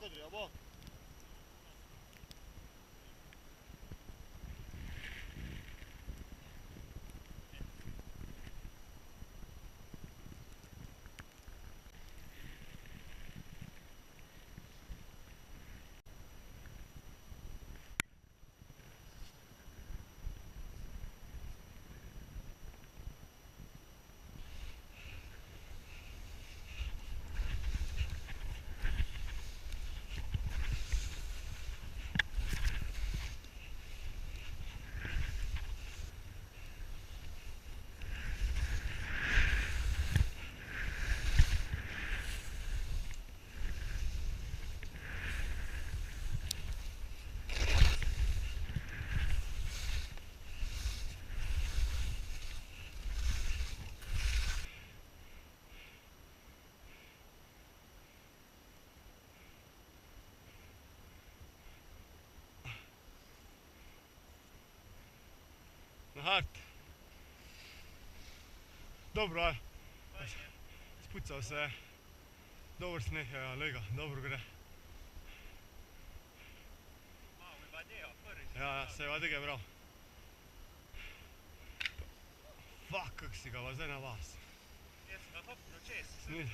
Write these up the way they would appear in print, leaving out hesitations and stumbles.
Kadri, bak. Na hard. Dobro, spucal se, dober sneh je, lega, dobro gre. Ja, se je tega bral. Fuck, kak si ga pa zdaj na vas. Jaz sem ga hopnil čez. Snil.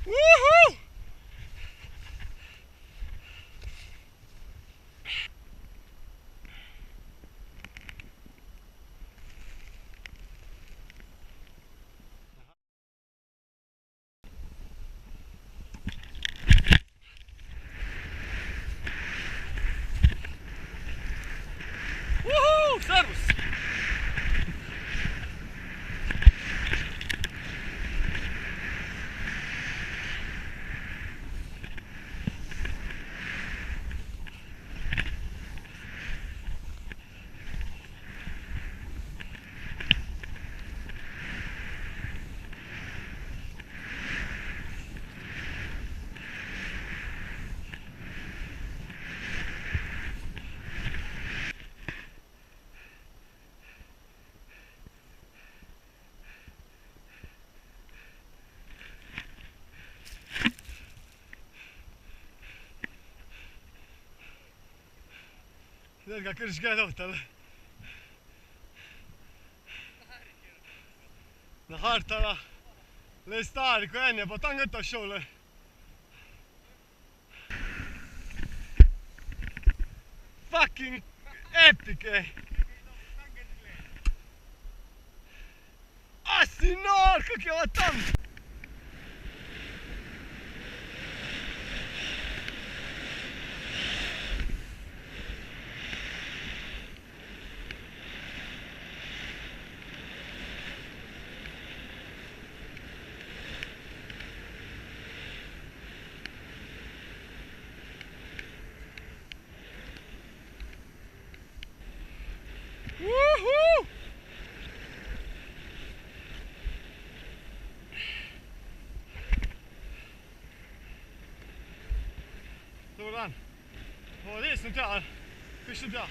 Woohoo! Woohoo! Servus! Zdaj ga kar žge dol tale. Na hartala. Le stari, ko en je pa tam gata šel, le. Fucking epic, ej. A si nor, kak je pa tam. Woohoo! Dobar dan. Ovo, gdje sam tja, pišem tja.